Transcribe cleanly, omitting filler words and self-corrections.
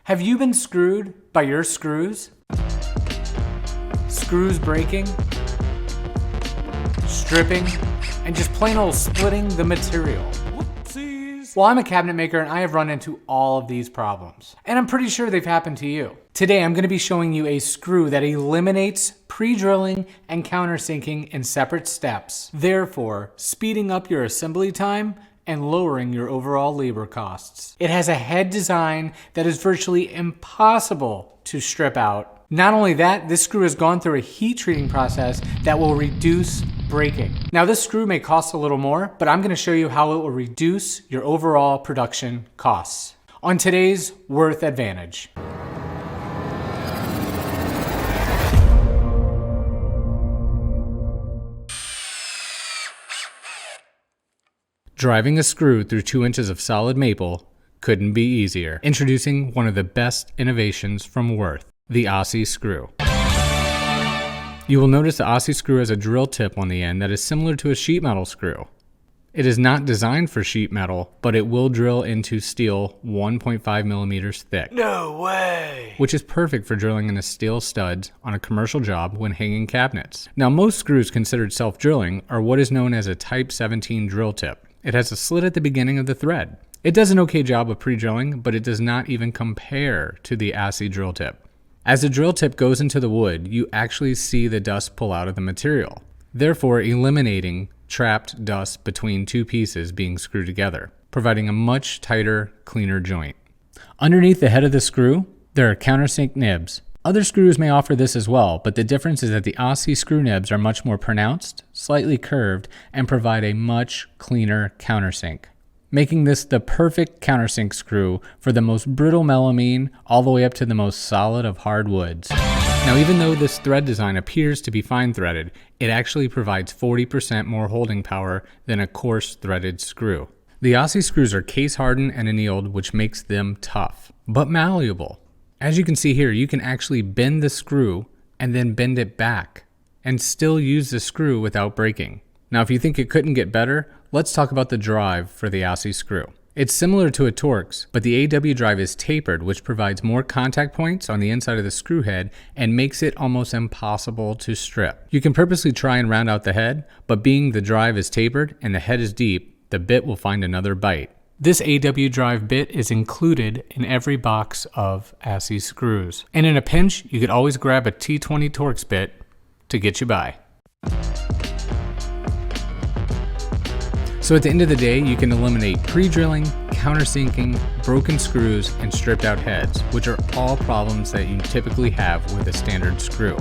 Have you been screwed by your screws? Screws breaking, stripping, and just plain old splitting the material. Whoopsies. Well, I'm a cabinet maker and I have run into all of these problems. And I'm pretty sure they've happened to you. Today, I'm gonna be showing you a screw that eliminates pre-drilling and countersinking in separate steps, therefore speeding up your assembly time and lowering your overall labor costs. It has a head design that is virtually impossible to strip out. Not only that, this screw has gone through a heat treating process that will reduce breaking. Now this screw may cost a little more, but I'm gonna show you how it will reduce your overall production costs. On today's Worth Advantage. Driving a screw through 2 inches of solid maple couldn't be easier. Introducing one of the best innovations from Worth, the Assy screw. You will notice the Assy screw has a drill tip on the end that is similar to a sheet metal screw. It is not designed for sheet metal, but it will drill into steel 1.5 millimeters thick. No way! Which is perfect for drilling into steel studs on a commercial job when hanging cabinets. Now most screws considered self-drilling are what is known as a Type 17 drill tip. It has a slit at the beginning of the thread. It does an okay job of pre-drilling, but it does not even compare to the Assy drill tip. As the drill tip goes into the wood, you actually see the dust pull out of the material, therefore eliminating trapped dust between two pieces being screwed together, providing a much tighter, cleaner joint. Underneath the head of the screw, there are countersink nibs. Other screws may offer this as well, but the difference is that the Assy screw nibs are much more pronounced, slightly curved, and provide a much cleaner countersink, making this the perfect countersink screw for the most brittle melamine all the way up to the most solid of hardwoods. Now, even though this thread design appears to be fine threaded, it actually provides 40% more holding power than a coarse threaded screw. The Assy screws are case hardened and annealed, which makes them tough, but malleable. As you can see here, you can actually bend the screw and then bend it back and still use the screw without breaking. Now, if you think it couldn't get better, let's talk about the drive for the Assy screw. It's similar to a Torx, but the AW drive is tapered, which provides more contact points on the inside of the screw head and makes it almost impossible to strip. You can purposely try and round out the head, but being the drive is tapered and the head is deep, the bit will find another bite. This AW drive bit is included in every box of Assy screws. And in a pinch, you could always grab a T20 Torx bit to get you by. So at the end of the day, you can eliminate pre-drilling, countersinking, broken screws, and stripped out heads, which are all problems that you typically have with a standard screw.